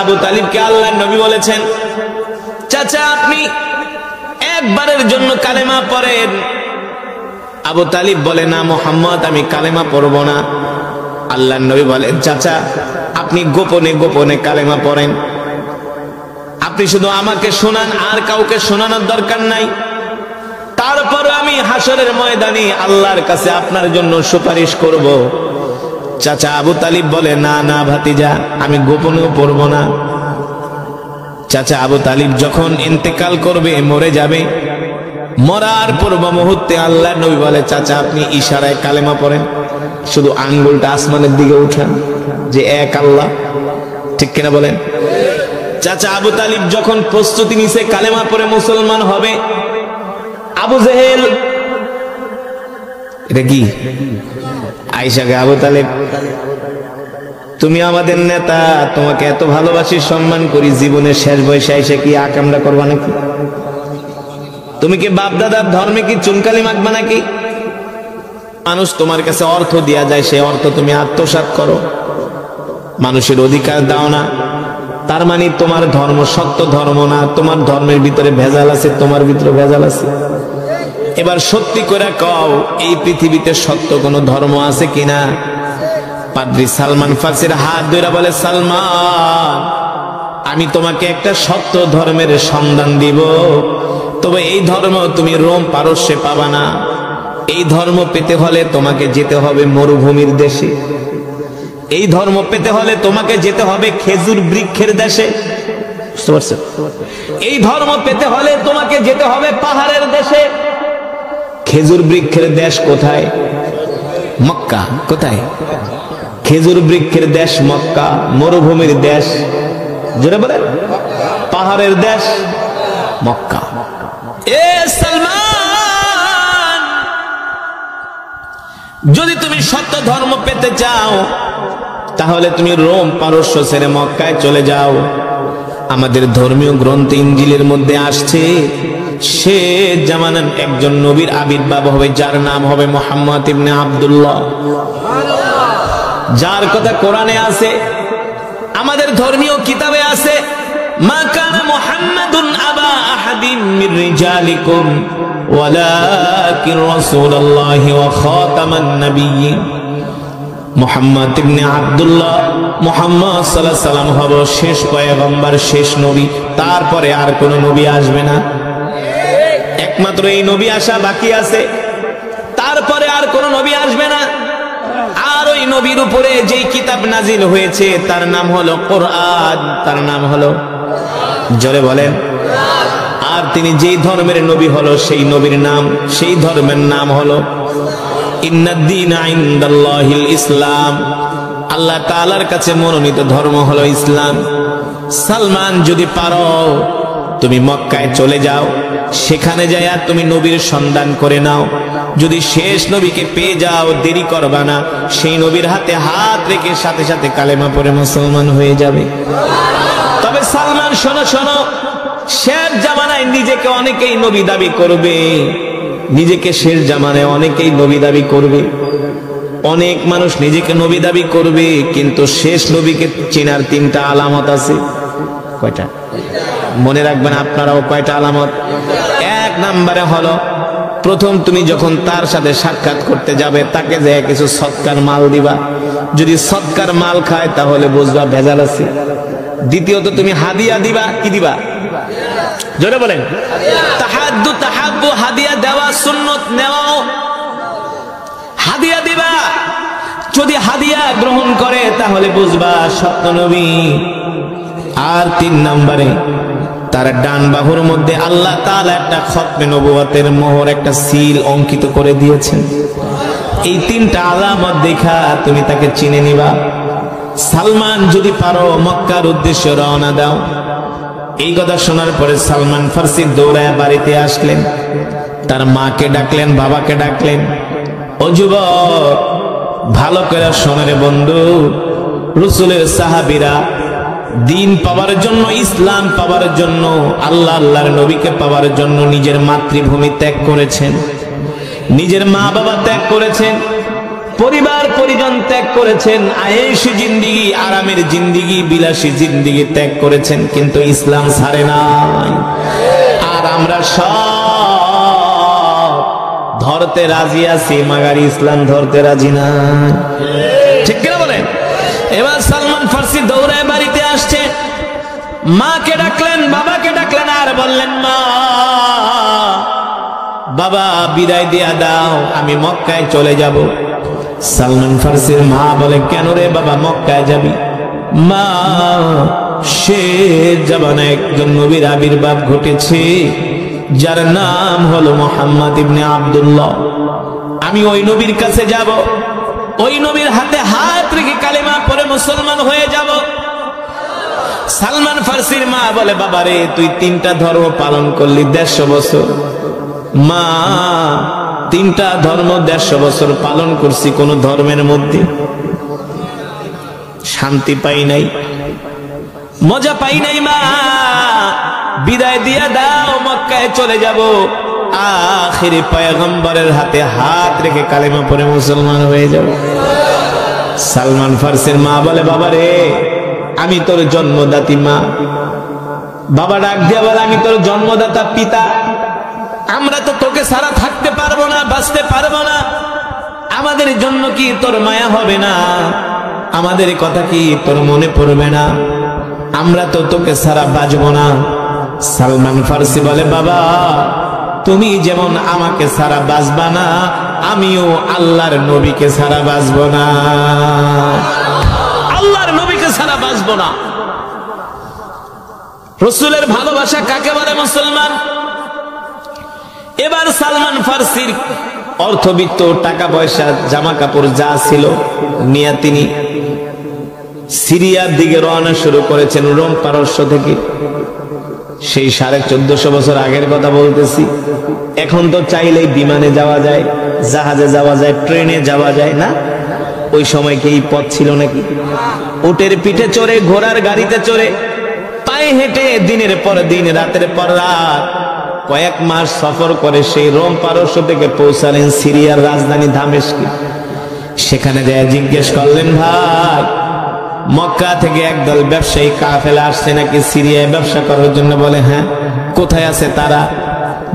আবু তালিবকে আল্লাহর নবী বলেছেন, চাচা আপনি একবারের জন্য কালেমা পড়েন। আবু তালিব বলে, না মুহাম্মদ, আমি কালেমা পড়ব না। আল্লাহর নবী বলেন, চাচা আপনি গোপনে গোপনে কালেমা পড়েন, আপনি শুধু আমাকে শোনান, আর কাউকে শোনানোর দরকার নাই। তারপর আমি হাসরের ময়দানে আল্লাহর কাছে আপনার জন্য সুপারিশ করব। চাচা আবু তালিব বলে, না না ভাতিজা, আমি গোপনেও পড়ব না। চাচা আবু তালিব যখন ইন্তেকাল করবে, মরে যাবে, মরার পূর্ব মুহূর্তে আল্লাহর নবী বলে, চাচা আপনি ইশারায় কালেমা পড়েন, শুধু আঙ্গুলটা আসমানের দিকে উঠান যে এক আল্লাহ। ঠিক কিনা বলেন? চাচা আবু তালিব যখন প্রস্তুতি নিছে কালেমা পড়ে মুসলমান হবে, আবু জেহেল, এটা কি আয়েশাকে, আবু তালিব তুমি আমাদের নেতা, তোমাকে এত ভালোবাসি সম্মান করি, জীবনের শেষ বয়সে আয়েশা কি আকামটা করবা নাকি? তুমি কি বাপ দাদার ধর্মে কি চুনকালি মাখবা নাকি? মানুষ তোমার কাছে অর্থ দেয়া যায়, সেই অর্থ তুমি আত্মসাৎ করো, মানুষের অধিকার দাও না, তার মানে তোমার ধর্ম সত্য ধর্ম না, তোমার ধর্মের ভিতরে ভেজাল আছে, তোমার ভিতরে ভেজাল আছে। এবার সত্যি করে কও, এই পৃথিবীতে সত্য কোন ধর্ম আছে কিনা? পাদ্রী সালমান ফার্সির হাত ধরে বলে, সালমান আমি তোমাকে একটা সত্য ধর্মের সন্ধান দিব, তবে এই ধর্ম তুমি রোম পারস্যে পাবা না। এই ধর্ম পেতে হলে তোমাকে যেতে হবে মরুভূমির দেশে, এই ধর্ম পেতে হলে তোমাকে যেতে হবে খেজুর বৃক্ষের দেশে, বুঝতে পারছেন? এই ধর্ম পেতে হলে তোমাকে যেতে হবে পাহাড়ের দেশে। খেজুর বৃক্ষের দেশ কোথায়? মক্কা। কোথায়? খেজুর বৃক্ষের দেশ মক্কা, মরুভূমির দেশ জোরে বলেন, পাহাড়ের দেশ মক্কা। এ সালমান, যদি তুমি সত্য ধর্ম পেতে চাও তাহলে তুমি রোম পারস্য ছেড়ে মক্কায় চলে যাও। আমাদের ধর্মীয় গ্রন্থ ইনজিলের মধ্যে আসছে, সে জামানার একজন নবীর আবির্ভাব হবে, যার নাম হবে মুহাম্মদ ইবনে আব্দুল্লাহ, যার কথা কোরআনে আছে, আমাদের ধর্মীয় কিতাবে আছে, মা কানা মুহাম্মাদুন আবা আহাদিন মির রিজালিকুম ওয়ালাকিন রাসূলুল্লাহি ওয়া খাতামান নাবিয়্যিন। মুহাম্মদ ইবনে আব্দুল্লাহ, মুহাম্মদ সাল্লাল্লাহু আলাইহি সাল্লাম হলো শেষ পয়গম্বর, শেষ নবী, তারপরে আর কোন নবী আসবে না। একমাত্র এই নবী আসা বাকি আছে, তারপরে আর কোন নবী আসবে না। আর ওই নবীর উপরে যেই কিতাব নাজিল হয়েছে তার নাম হলো কোরআন, তার নাম হলো, জোরে বলেন, আর তিনি যেই ধর্মের নবী হলো সেই নবীর নাম, সেই ধর্মের নাম হলো ইন্নাদ-দীনা ইনদাল্লাহিল ইসলাম। আল্লাহ তাআলার কাছে মনোনীত ধর্ম হলো ইসলাম। সালমান, যদি পারো তুমি মক্কায় চলে যাও, সেখানে যাইয়া তুমি নবীর সন্ধান করে নাও। যদি শেষ নবীকে পেয়ে যাও, দেরি করবা না, সেই নবীর হাতে হাত রেখে সাথে সাথে কালেমা পড়ে মুসলমান হয়ে যাবে। তবে সালমান শোনো শোনো, শেষ জামানায় নিজেকে অনেকেই নবী দাবি করবে, নিজেকে শেষ জামানায় অনেকেই নবী দাবি করবে, অনেক মানুষ নিজেকে নবী দাবি করবে, কিন্তু শেষ নবীকে চেনার তিনটা আলামত আছে। কয়টা? মনে রাখবেন আপনারাও, কয়টা আলামত? এক নম্বরে হলো, প্রথম তুমি যখন তার সাথে সাক্ষাৎ করতে যাবে, তাকে যে কিছু সৎকার মাল দিবা, যদি সৎকার মাল খায় তাহলে বুঝবা ভেজাল আছে। দ্বিতীয়ত তুমি হাদিয়া দিবা, কি দিবা? জোরে বলেন। তাহাদ্দু তাহাব্বু, হাদিয়া দেওয়া সুন্নত, নেওয়াও হাদিয়া দিবা। যদি হাদিয়া গ্রহণ করে তাহলে বুঝবা সত্য নবী। আর তিন নম্বরে তার ডান বাহুর মধ্যে আল্লাহ তাআলা একটা খতমে নবুয়তের মোহর, একটা সিল অঙ্কিত করে দিয়েছেন। এই তিনটা আলামত দেখা তুমি তাকে চিনে নিবা। সালমান, যদি পারো মক্কার উদ্দেশ্যে রওনা দাও। এই কথা শোনার পরে সালমান ফার্সি দৌড়ায় বাড়িতে আসলেন, তার মাকে ডাকলেন, বাবাকে ডাকলেন, ও যুবক ভালো করে শোনো রে বন্ধু, রাসূলের সাহাবীরা দিন পাওয়ার জন্য, ইসলাম পাওয়ার জন্য, আল্লাহর নবীকে পাওয়ার জন্য নিজের মাতৃভূমি ত্যাগ করেছেন, নিজের মা বাবা ত্যাগ করেছেন, পরিবার পরিজন ত্যাগ করেছেন, আয়েশি জিন্দিগি, আরামের জিন্দিগি, বিলাসী জিন্দিগি ত্যাগ করেছেন, কিন্তু ইসলাম ছাড়ে নাই। আর আমরা সব ধরতে রাজি আছি, মাগার ইসলাম ধরতে রাজি না, ঠিক কিনা বলেন? এবার সালমান ফার্সি দৌড়ায় বাড়িতে আসছে, মাকে ডাকলেন, বাবাকে ডাকলেন, আর বললেন, মা বাবা বিদায় দিয়া দাও, আমি মক্কায় চলে যাব। সালমান ফার্সির মা বলে, কেন রে বাবা মক্কায় যাবি? মা, শেষ জামানায় একজন নবীর আবির্ভাব ঘটেছে, যার নাম হলো মুহাম্মদ ইবনে আব্দুল্লাহ। আমি ওই নবীর কাছে যাব, ওই নবীর হাতে হাত রেখে কালেমা পড়ে মুসলমান হয়ে যাব। সালমান ফার্সির মা বলে, বাবা রে, তুই 3টা ধর্ম পালন করলি 150 বছর। মা, 3টা ধর্ম 150 বছর পালন করছি, কোন ধর্মের মধ্যে শান্তি পাই নাই, মজা পাই নাই। মা, বিদায় দিয়া দাও, মক্কায় চলে যাব। আখিরি পয়গম্বরের হাতে হাত রেখে কালেমা পড়ে মুসলমান হয়ে যাব। সালমান ফার্সির মা বলে, বাবা রে, আমি তোর জন্মদাতি মা। বাবা ডাক দিয়া বলে, আমি তোর জন্মদাতা পিতা। আমরা তো তোকে ছাড়া থাকতে পারবো না, বাঁচতে পারবো না, আমাদের জন্য কি তোর মায়া হবে না? আমাদের কথা কি তোর মনে পড়বে না? আমরা তো তোকে ছাড়া বাঁচবো না। সালমান ফার্সি বলে, বাবা, তুমি যেমন আমাকে ছাড়া বাঁচবা না, আমিও আল্লাহর নবীকে ছাড়া বাঁচবো না, আল্লাহর নবীকে ছাড়া বাঁচবো না। রাসূলের ভালোবাসা কাকে বলে মুসলমান? এবার সালমান ফার্সির অর্থবিত্ত, টাকা পয়সা, জামা কাপড় যা ছিল নিয়ে তিনি সিরিয়ার দিকে রওনা শুরু করেছেন, রোম পারস্য থেকে। সেই 1450 বছর আগের কথা বলতেছি। এখন তো চাইলেই বিমানে যাওয়া যায়, জাহাজে যাওয়া যায়, ট্রেনে যাওয়া যায় না? ওই সময় কি এই পথ ছিল নাকি? উটের পিঠে চড়ে, ঘোড়ার গাড়িতে চড়ে, পায়ে হেঁটে দিনের পর দিন, রাতের পর রাত, কয়েক মাস সফর করে সেই রোম পারস্য থেকে পৌঁছালেন সিরিয়ার রাজধানী দামেস্কে। সেখানে যায় জিজ্ঞেস করলেন, ভাই, মক্কা থেকে একদল ব্যবসায়ী কাফেলা আসছে নাকি সিরিয়ায় ব্যবসা করার জন্য? বলে, হ্যাঁ। কোথায় আছে তারা?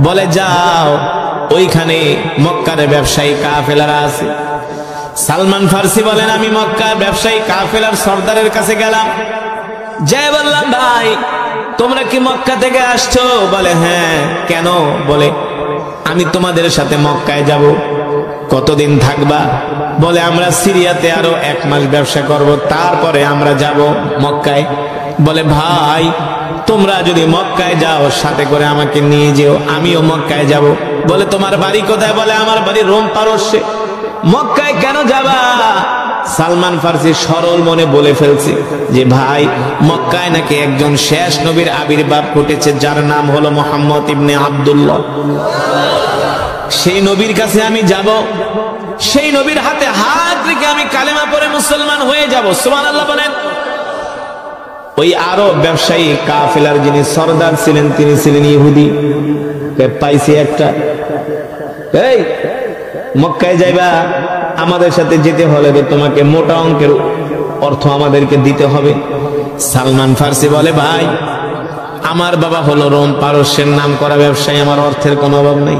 বলে, যাও, ওইখানে মক্কার ব্যবসায়ী কাফেলারা আছে। সালমান ফার্সি বলেন, আমি মক্কার ব্যবসায়ী কাফেলার সর্দারের কাছে গেলাম, যাই বললাম, ভাই, তোমরা কি মক্কা থেকে আসছো? বলে, হ্যাঁ। কেন? বলে, আমি তোমাদের সাথে মক্কায় যাব। কতদিন থাকবা? বলে, আমরা সিরিয়াতে আরো 1 মাস ব্যবসা করব, তারপরে আমরা যাব মক্কায়। বলে, ভাই, তোমরা যদি মক্কায় যাও, সাথে করে আমাকে নিয়ে যেও, আমিও মক্কায় যাব। বলে, তোমার বাড়ি কোথায়? বলে, আমার বাড়ি রোম পারস্যে। মক্কায় কেন যাবা? সালমান ফার্সি সরল মনে বলে ফেলছে যে, ভাই, মক্কায় নাকি একজন শেষ নবীর আবির্ভাব ঘটেছে, যার নাম হলো মুহাম্মদ ইবনে আব্দুল্লাহ। সেই নবীর কাছে আমি যাব, সেই নবীর হাতে হাত রেখে আমি কালেমা পড়ে মুসলমান হয়ে যাব। সুবহানাল্লাহ বলেন। ওই আরব ব্যবসায়ী কাফেলার যিনি সর্দার ছিলেন, তিনি ছিলেন ইহুদি। পাইছি একটা, এই মক্কায় যাইবা, আমাদের সাথে যেতে হলে তোমাকে মোটা অঙ্কের অর্থ আমাদেরকে দিতে হবে। সালমান ফার্সি বলে, ভাই, আমার বাবা হলো রোম পারস্যের নাম করা ব্যবসায়ী, আমার অর্থের কোনো অভাব নেই,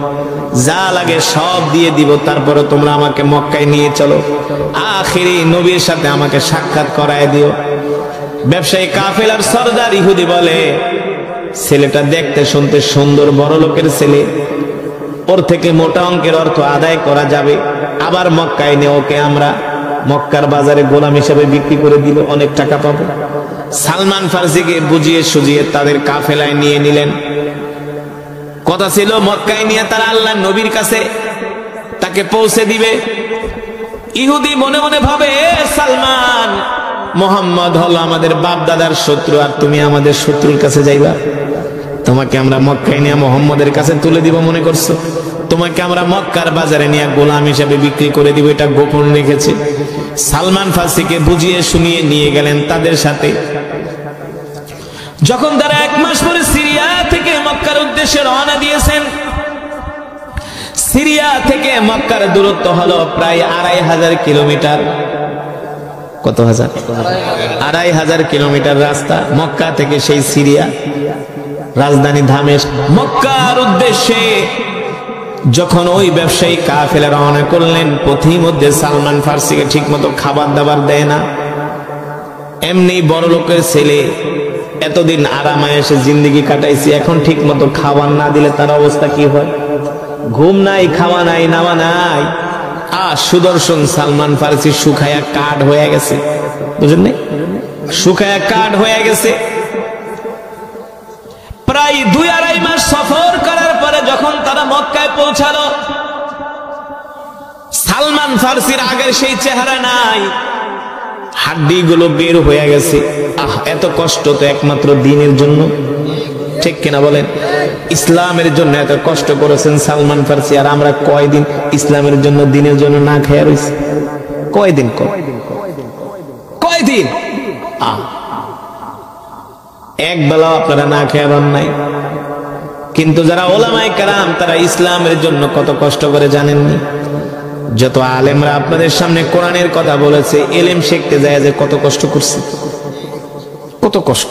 যা লাগে সব দিয়ে দিব, তারপরে তোমরা আমাকে মক্কায় নিয়ে চলো, আখিরি নবীর সাথে আমাকে সাক্ষাৎ করায় দিও। ব্যবসায়ী কাফেলার সর্দার ইহুদি বলে, ছেলেটা দেখতে শুনতে সুন্দর, বড় লোকের ছেলে, ওর থেকে মোটা অঙ্কের অর্থ আদায় করা যাবে, আবার মক্কায় নিয়ে ওকে আমরা মক্কার বাজারে গোলাম হিসেবে বিক্রি করে দিল, অনেক টাকা পাবো। সালমান ফার্সিকে বুঝিয়ে সুজিয়ে তাদের কাফেলায় নিয়ে নিলেন। কথা ছিল মক্কায় নিয়ে তারা আল্লাহর নবীর কাছে তাকে পৌঁছে দিবে। ইহুদি মনে মনে ভাবে, সালমান, মোহাম্মদ হলো আমাদের বাপ দাদার শত্রু, আর তুমি আমাদের শত্রুর কাছে যাইবা? তোমাকে আমরা মক্কায় নিয়ে মোহাম্মদের কাছে তুলে দিব মনে করছো? তোমাকে আমরা মক্কার বাজারে নিয়ে গোলাম হিসেবে বিক্রি করে দিব, এটা গোপন রেখেছে। সালমান ফার্সিকে বুঝিয়ে শুনিয়ে নিয়ে গেলেন তাদের সাথে। যখন তারা 1 মাস পরে সিরিয়া থেকে মক্কার উদ্দেশ্যে রওনা দিয়েছেন, সিরিয়া থেকে মক্কার দূরত্ব হলো প্রায় 2500 কিলোমিটার। কত হাজার? 2500 কিলোমিটার রাস্তা মক্কা থেকে সেই সিরিয়া, রাজধানী দামেস্ক। মক্কার উদ্দেশ্যে যখন ওই ব্যবসায়ী কাফেলা রওনা করলেন, পথিমধ্যে সালমান ফার্সিকে ঠিক মতো খাবার দাবার দেয় না। এমনি বড় লোকের ছেলে, এতদিন আরামায় এসে জিন্দেগি কাটাইছি, এখন ঠিক মতো খাবার না দিলে তার অবস্থা কি হয়? ঘুম নাই, খাওয়া নাই, নামা নাই। সুদর্শন সালমান ফার্সি শুকায়া কাঠ হয়ে গেছে, বুঝলেন? শুকায়া কাঠ হয়ে গেছে। প্রায় 2-2.5 মাস সফর করার পরে যখন তারা মক্কায় পৌঁছালো, সালমান ফার্সির আগের সেই চেহারা নাই, হাড্ডি গুলো বের হয়ে গেছে। এত কষ্ট তো একমাত্র দিনের জন্য, ঠিক কিনা বলেন? ইসলামের জন্য এত কষ্ট করেছেন সালমান ফার্সি, আর আমরা কয়দিন ইসলামের জন্য, দিনের জন্য না খেয়ে রয়েছি? কয়দিন? কয়দিন? এক বেলা আপনারা না খেয়ে পান নাই। কিন্তু যারা ওলামায়ে কেরাম, তারা ইসলামের জন্য কত কষ্ট করে জানেননি? যত আলেমরা আপনাদের সামনে কোরআনের কথা বলেছে, ইলম শিখতে যায় যে কত কষ্ট করছে, কত কষ্ট।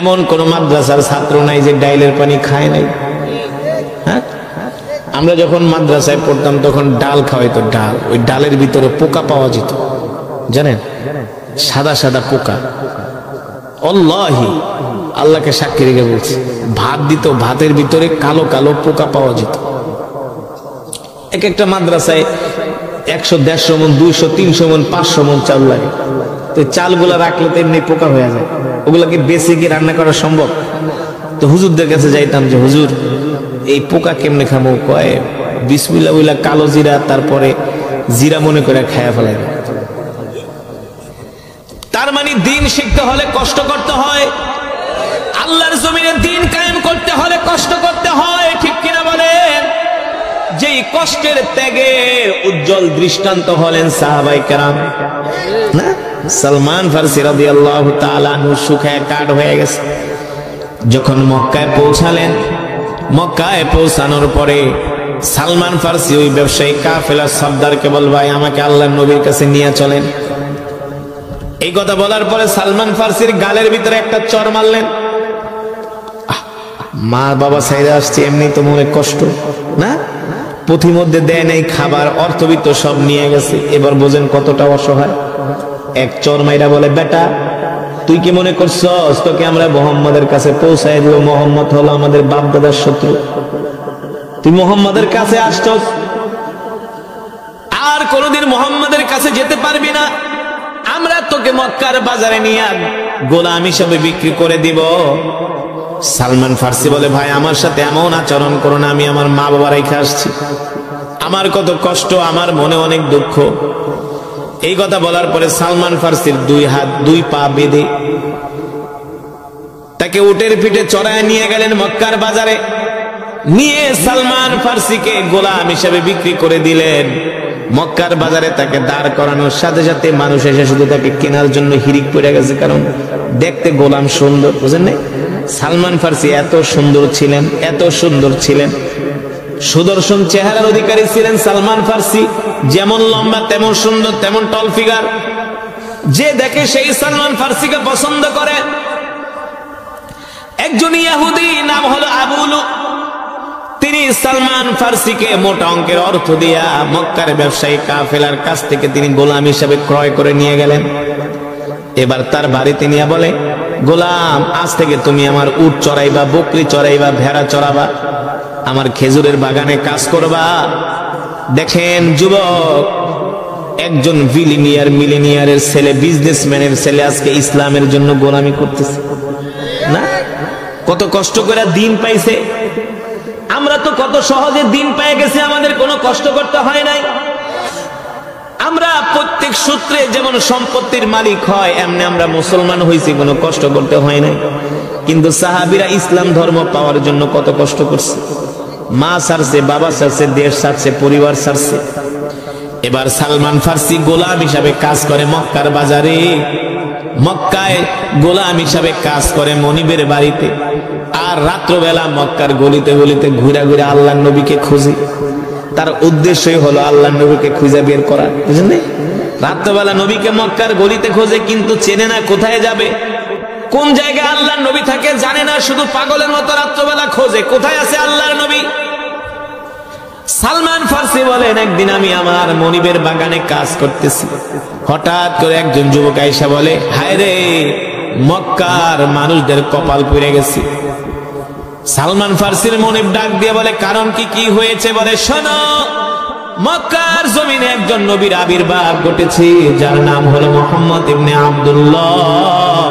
এমন কোন মাদ্রাসার ছাত্র নাই যে ডাইলের পানি খায় নাই। হ্যাঁ, আমরা যখন মাদ্রাসায় পড়তাম তখন ডাল খাওয়াইতো, ডাল। ওই ডালের ভিতরে পোকা পাওয়া যেত, জানেন? সাদা সাদা পোকা। আল্লাহি, আল্লাহকে সাক্ষী রেখে বলছি, ভাত দিত, ভাতের ভিতরে কালো কালো পোকা পাওয়া যেত। এক একটা মাদ্রাসায় 100-150 মন, 200-300 মন, 500 মন চাল লাগে। তো চালগুলা রাখলে তো এমনি পোকা হয়ে যায়, ওগুলাকে বেঁচে কি রান্না করা সম্ভব? তো হুজুরদের কাছে যাইতাম যে, হুজুর এই পোকা কেমনে খাবো? কয় বিসমিল্লাহ বইলা কালো জিরা, তারপরে জিরা মনে করে খায়া ফেলাই। তার মানে দিন শিখতে হলে কষ্ট করতে হয়, আল্লাহর জমিনে দিন কায়েম করতে হলে কষ্ট করতে হয়, ঠিক কিনা বলেন? যেই কষ্টের ত্যাগের উজ্জ্বল দৃষ্টান্ত হলেন সাহাবায়ে কেরাম। না, সালমান ফার্সি রাদিয়াল্লাহু তাআলা আনহু শুকায় কাঠ হয়ে গেছে। যখন মক্কায় পৌঁছালেন, মক্কায় পৌঁছানোর পরে সালমান ফার্সি ওই ব্যবসায়ী কাফেলার সর্দারকে বল, ভাই আমাকে আল্লাহর নবীর কাছে নিয়ে চলেন। এই কথা বলার পরে সালমান ফার্সির গালের ভিতরে একটা চর মারলেন। মা বাবা সাইরা আসছে, এমনি তো মনে কষ্ট না? পথিমধ্যে দেয় নাই খাবার, অর্থবিত্ত সব নিয়ে গেছে। এবার বোঝেন কতটা অসহায়। এক চর মাইরা বলে, বেটা তুই কি মনে করছস তোকে আমরা মুহাম্মাদের কাছে পৌঁছায় দিব? মুহাম্মদ হলো আমাদের বাপ দাদার শত্রু, তুই মুহাম্মাদের কাছে আসছস, আর কোনদিন মুহাম্মাদের কাছে যেতে পারবি না। আমরা তোকে মক্কার বাজারে নিয়ে গোলাম হিসেবে বিক্রি করে দিব। সালমান ফার্সি বলে, ভাই আমার সাথে এমন আচরণ করো না, আমি আমার মা বাবা রেখে আসছি, আমার কত কষ্ট, আমার মনে অনেক দুঃখ। এই কথা বলার পরে সালমান ফার্সির 2 হাত 2 পা বেঁধে তাকে উটের পিঠে চড়ায় নিয়ে গেলেন মক্কার বাজারে। নিয়ে সালমান ফার্সিকে গোলাম হিসেবে বিক্রি করে দিলেন। মক্কার বাজারে তাকে দাঁড় করানোর সাথে সাথে মানুষ এসে শুধু তাকে কেনার জন্য হিরিক পড়ে গেছে, কারণ দেখতে গোলাম সুন্দর, বুঝেন না? সালমান ফার্সি এত সুন্দর ছিলেন, এত সুন্দর ছিলেন, সুদর্শন চেহারার অধিকারী ছিলেন সালমান ফার্সি। যেমন লম্বা তেমন সুন্দর, তেমন টল ফিগার। যে দেখে সেই সালমান ফার্সিকে পছন্দ করে। একজন ইহুদি নাম হলো আবুলু, তিনি সালমান ফার্সিকে মোটা অঙ্কের অর্থ দিয়া মক্কার ব্যবসায়ী কাফেলার কাছ থেকে তিনি গোলাম হিসেবে ক্রয় করে নিয়ে গেলেন। এবার তার বাড়িতে নিয়ে বলে, গোলাম আজ থেকে তুমি আমার উট চড়াইবা, বকরি চড়াইবা, ভেড়া চড়াবা, আমার খেজুরের বাগানে কাজ করবা। দেখেন যুবক, একজন মিলিনিয়ারের ছেলে, বিজনেসম্যানের ছেলে আজকে ইসলামের জন্য গোলামি করতেছে না? কত কষ্ট করে দিন পাইছে। আমরা তো কত সহজে দিন পেয়ে গেছি, আমাদের কোনো কষ্ট করতে হয় নাই। আমরা প্রত্যেক সূত্রে যেমন সম্পত্তির মালিক হয়, এমনি আমরা মুসলমান হয়েছি, কোনো কষ্ট করতে হয় নাই। কিন্তু সাহাবীরা ইসলাম ধর্ম পাওয়ার জন্য কত কষ্ট করছে। মা ছাড়ছে, বাবা ছাড়ছে, দেশ ছাড়ছে, পরিবার ছাড়ছে। এবার সালমান ফার্সি গোলাম হিসাবে কাজ করে মক্কার বাজারে। মক্কায় গোলাম হিসাবে কাজ করে মনিবের বাড়িতে, আর রাত্রবেলা মক্কার গলিতে গলিতে ঘুরে ঘুরে আল্লাহর নবীকে খুঁজে। তার উদ্দেশ্যই হলো আল্লাহর নবীকে খুঁজে বের করা, বুঝলেন? রাত্রবেলা নবীকে মক্কার গলিতে খোঁজে, কিন্তু চেনে না কোথায় যাবে, কোন জায়গায় আল্লাহর নবী থাকে জানে না, শুধু পাগলের মতো রাত্রবেলা খোঁজে কোথায় আছে আল্লাহর নবী। সালমান ফার্সি বলেন, একদিন আমি আমার মনিবের বাগানে কাজ করতেছি, হঠাৎ করে একজন যুবক আয়েশা বলে, হায় রে, মক্কার মানুষদের কপাল পুড়ে গেছে। সালমান ফার্সির মনিব ডাক দিয়ে বলে, কারণ কি হয়েছে? বলে, শোনো, মক্কার জমিনে একজন নবীর আবির্ভাব ঘটেছে, যার নাম হলো মুহাম্মদ ইবনে আব্দুল্লাহ।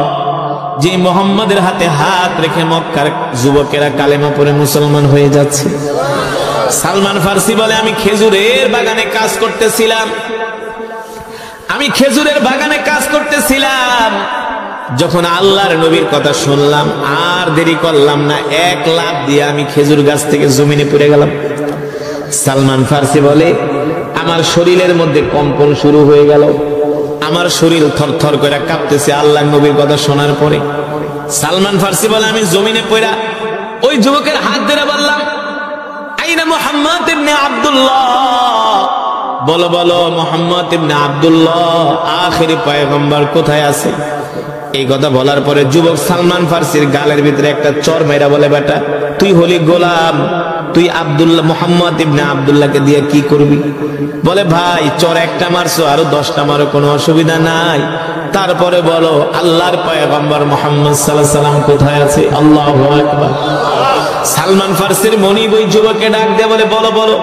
যে মুহাম্মদের হাতে হাত রেখে মক্কার যুবকেরা কালেমা পড়ে মুসলমান হয়ে যাচ্ছে। সালমান ফার্সি বলে, আমি খেজুরের বাগানে কাজ করতেছিলাম, যখন আল্লাহর নবীর কথা শুনলাম আর দেরি করলাম না, এক লাফ দিয়ে আমি খেজুর গাছ থেকে জমিনে পড়ে গেলাম। সালমান ফার্সি বলে, আমার শরীরের মধ্যে কম্পন শুরু হয়ে গেল, আমার শরীর থরথর করে কাঁপতেছে আল্লাহর নবীর কথা শোনার পরে। সালমান ফার্সি বলে, আমি জমিনে পড়া ওই যুবকের হাত ধরে বললাম, আইনা মুহাম্মদ ইবনে আব্দুল্লাহ, বলো বলো মুহাম্মদ ইবনে আব্দুল্লাহ আখেরি পয়গম্বর কোথায় আছে? এই কথা বলার পরে যুবক সালমান ফার্সির গালের ভিতরে একটা চর মেরা বলে, বেটা, তুই হলি গোলাম, তুই আব্দুল্লাহ মুহাম্মদ ইবনে আব্দুল্লাহকে দিয়ে কি করবি? বলে, ভাই, চর একটা মারছো, আরো 10টা মারো, কোনো অসুবিধা নাই, তারপরে বলো আল্লাহর পয়গম্বর মুহাম্মদ সাল্লাল্লাহু আলাইহি সাল্লাম কোথায় আছে? আল্লাহু আকবার। সালমান ফার্সির মনিব ওই যুবককে ডাক দিয়ে বলে, বলো বলো,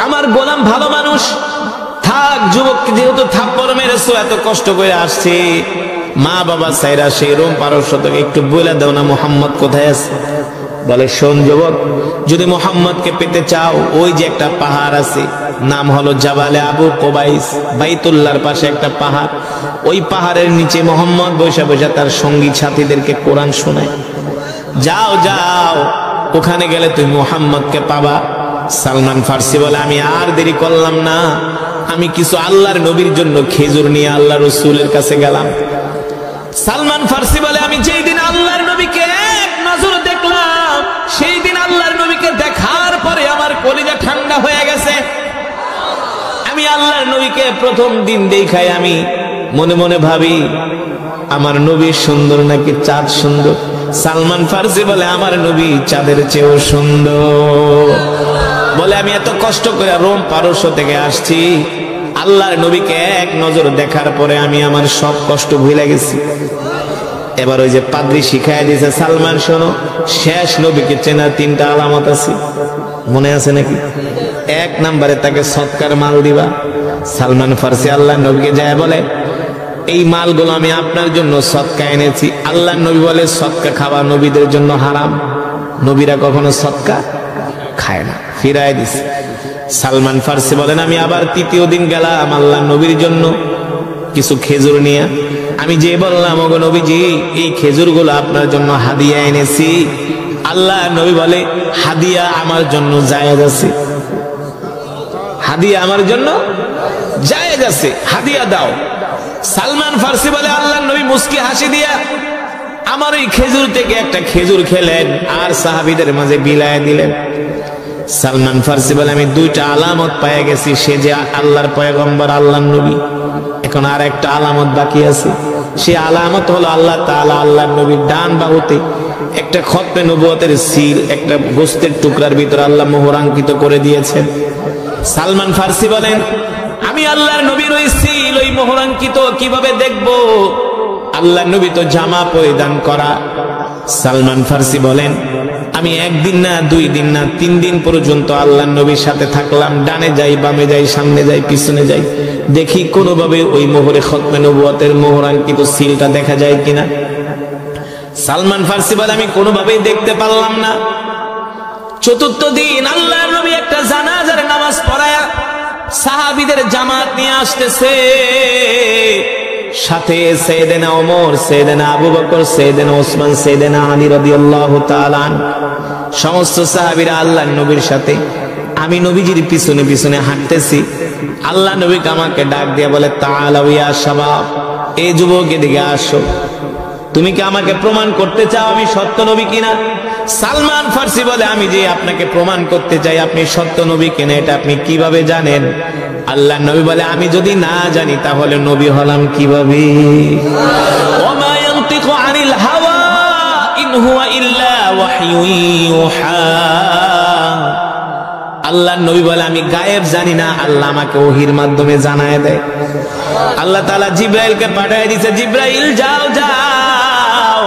আমার গোলাম ভালো মানুষ, থাক, যুবক যেহেতু থাপ্পড় মেরেছো, এত কষ্ট করে আসছে, মা বাবা সাইরা সেই রোম পারস্য থেকে একটু বলে দাও না মুহাম্মদ কোথায় আছে। বলে, শোন যুবক, যদি মুহাম্মদকে পেতে চাও, ওই যে একটা পাহাড় আছে, নাম হলো জাবালে আবু কুবাইস, বাইতুল্লাহর পাশে একটা পাহাড়, ওই পাহাড়ের নিচে মুহাম্মদ বসে বসে তার সঙ্গী সাথীদেরকে কোরআন শোনায়, যাও যাও, ওখানে গেলে তুমি মুহাম্মদকে পাবা। সালমান ফার্সি বলে, আমি আর দেরি করলাম না, আমি কিছু আল্লাহর নবীর জন্য খেজুর নিয়ে আল্লাহ রসুলের কাছে গেলাম। সালমান ফার্সি বলে, আমি যেই দিন আল্লাহর নবীকে এক নজর দেখলাম, সেই দিন আল্লাহর নবীকে দেখার পরে আমার কলিজা ঠান্ডা হয়ে গেছে। আমি আল্লাহর নবীকে প্রথম দিন দেখাই, আমি মনে মনে ভাবি, আমার নবী সুন্দর নাকি চাঁদ সুন্দর? সালমান ফার্সি বলে, আমার নবী চাঁদের চেয়েও সুন্দর। বলে, আমি এত কষ্ট করে রোম পারস্য থেকে আসছি, আল্লাহর নবীকে এক নজর দেখার পরে আমি আমার সব কষ্ট ভুলে গেছি। এবার ওই যে পাদ্রী শিখাই দিয়েছে, সালমান শোনো, শেষ নবীকে চেনার 3টা আলামত আছে, মনে আছে নাকি? 1 নম্বরে তাকে সৎকার মাল দিবা। সালমান ফার্সি আল্লাহর নবীকে যায় বলে, এই মালগুলো আমি আপনার জন্য সৎকা এনেছি। আল্লাহর নবী বলে, সৎকা খাওয়া নবীদের জন্য হারাম, নবীরা কখনো সৎকা খায় না, ফিরাই দিছে। সালমান ফার্সি বলেন, আমি আবার 3য় দিন গেলাম আল্লাহর নবীর জন্য কিছু খেজুর নিয়ে, আমি যে বললাম, ওগো নবীজি, এই খেজুরগুলো আপনার জন্য হাদিয়া এনেছি। আল্লাহর নবী বলে, হাদিয়া আমার জন্য জায়েজ আছে, হাদিয়া আমার জন্য জায়েজ আছে, হাদিয়া দাও। সালমান ফার্সি বলে, আল্লাহর নবী মুস্কি হাসি দিয়া আমার এই খেজুর থেকে একটা খেজুর খেলেন আর সাহাবীদের মাঝে বিলায় দিলেন। সালমান ফার্সি বলে, আমি 2টা আলামত পেয়ে গেছি, সে যে আল্লাহর পয়গম্বর, আল্লাহর নবী। এখন আর একটা আলামত বাকি আছে, সে আলামত হলো আল্লাহ তাআলা আল্লাহর নবীর ডান বাহুতে একটা খতমে নবুয়তের সিল, একটা গোস্তের টুকরার ভিতরে আল্লাহ মোহরাঙ্কিত করে দিয়েছেন। সালমান ফার্সি বলেন, আমি আল্লাহর নবীর ওই সিল, ওই মোহরাঙ্কিত কিভাবে দেখব? আল্লাহর নবী তো জামা পরিধান করা। সালমান ফার্সি বলেন, আমি 1 দিন না 2 দিন না 3 দিন পর্যন্ত আল্লাহর নবীর সাথে থাকলাম, ডানে যাই বামে যাই সামনে যাই পিছনে যাই, দেখি কোনোভাবে ওই মোহরে খতমে নবুয়তের মোহরাঙ্কিত সিলটা দেখা যায় কিনা। সালমান ফার্সি বলে, আমি কোনোভাবেই দেখতে পারলাম না। 4র্থ দিন আল্লাহর নবী একটা জানাজার নামাজ পড়ায়া সাহাবীদের জামাত নিয়ে আসতেছে, সাথে সাইয়েদেনা ওমর, সাইয়েদেনা আবু বকর, সাইয়েদেনা ওসমান, সাইয়েদেনা আলী রাদিয়াল্লাহু তাআলা সমস্ত সাহাবীরা আল্লাহর নবীর সাথে। আমি নবীজির পিছনে পিছনে হাঁটতেছি। আল্লাহ নবী আমাকে ডাক দিয়ে বলে, তাআলাউ ইয়া শাবাব, এই যুবক এদিকে আসো, তুমি কি আমাকে প্রমাণ করতে চাও আমি সত্য নবী কিনা? সালমান ফার্সি বলে, আমি যে আপনাকে প্রমাণ করতে চাই আপনি সত্য নবী কিনা এটা আপনি কিভাবে জানেন? আল্লাহ নবী বলে, আমি যদি না জানি তাহলে নবী হলাম কিভাবে? ওমা ইয়ানতিকু আনিল হাওয়া ইন হুয়া ইল্লা ওয়াহয়ু ইউহা। আল্লাহ নবী বলে, আমি গায়েব জানি না, আল্লাহ আমাকে ওহির মাধ্যমে জানায় দেয়। আল্লাহ তাআলা জিব্রাইলকে পাঠিয়ে দিয়েছে, জিব্রাইল যাও যাও,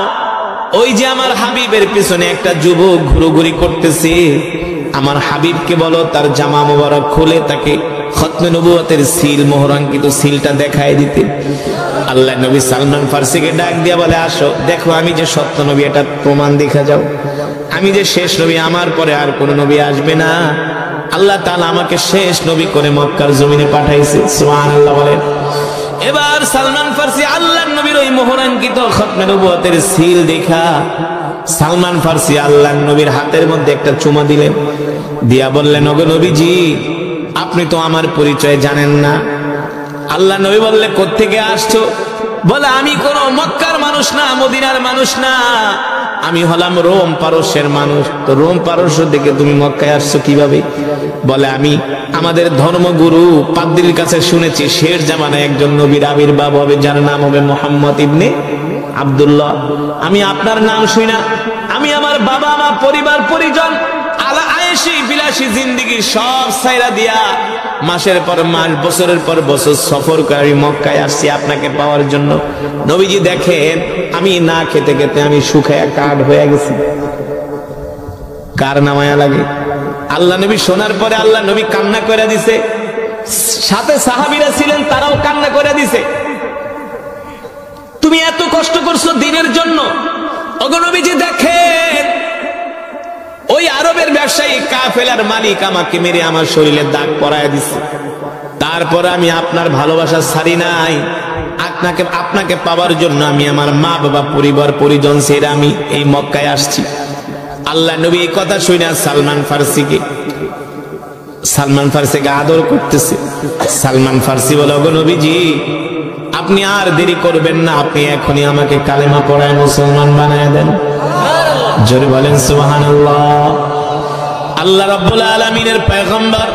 ওই যে আমার হাবিবের পিছনে একটা যুবক ঘুরোঘুরি করতেছে, আমার হাবিবকে বলো তার জামা মোবারক খুলে তাকে খতমে নবুয়তের সিল, মোহরাঙ্কিত সিলটা দেখায় দিতে। আল্লাহ নবী সালমান ফার্সিকে ডাক দিয়া বলে, আসো দেখো আমি যে সত্য নবী এটা প্রমাণ দেখা যাও, আমি যে শেষ নবী, আমার পরে আর কোন নবী আসবে না। আল্লাহ তাআলা আমাকে শেষ নবী করে মক্কার জমিনে পাঠাইছে, সুবহানাল্লাহ বলেন। এবার সালমান ফার্সি আল্লাহর নবীর ওই মোহরাঙ্কিত খতমে নবুয়তের সিল দেখা সালমান ফার্সি আল্লাহর নবীর হাতের মধ্যে একটা চুমা দিলেন, দিয়া বললেন, ওগো নবীজি আপনি তো আমার পরিচয় জানেন না। আল্লাহ নবী বললে, কোত্থেকে আসছো? বলে, আমি কোন মক্কার মানুষ না, মদিনার মানুষ না, আমি হলাম রোম পারস্যের মানুষ। তো রোম পারস্য থেকে তুমি মক্কায় আসছো কিভাবে? বলে, আমি আমাদের ধর্মগুরু পাদ্রীর কাছে শুনেছি শেষ জামানায় একজন নবীর আবির্ভাব হবে যার নাম হবে মুহাম্মদ ইবনে আব্দুল্লাহ। আমি আপনার নাম শুই না, আমি আমার বাবা মা পরিবার পরিজন আলা আয়েশি বিলাসী জিন্দেগি সব ছাইরা দিয়া মাসের পর মাস বছরের পর বছর সফর করে মক্কায় আসছি আপনাকে পাওয়ার জন্য। নবীজি দেখেন আমি না খেতে খেতে আমি শুকায়া কাঠ হয়ে গেছি, কার নামায়া লাগে? আল্লাহ নবী শোনার পরে আল্লাহ নবী কান্না করে দিছে, সাথে সাহাবীরা ছিলেন তারাও কান্না করে দিছে। তুমি এত কষ্ট করছো দিনের জন্য, ওগো নবীজি দেখেন ওই আরবের ব্যবসায়ী কাফেলার মালিক আমাকে মেরে আমার শরীরে দাগ পরায় দিছে, তারপর আমি আপনার ভালোবাসা ছাড়ি নাই, আপনাকে পাওয়ার জন্য আমি আমার মা বাবা পরিবার পরিজন ছেড়ে আমি এই মক্কায় আসছি। আল্লাহ নবী এই কথা শুনে সালমান ফার্সিকে আদর করতেছে। সালমান ফার্সি বলে, ওগো নবীজি আপনি আর দেরি করবেন না, আপনি এখনই আমাকে কালেমা পড়ায় মুসলমান বানায় দেন। জোরে বলেন সুবহানাল্লাহ। আল্লাহ রাব্বুল আলামিনের পয়গম্বর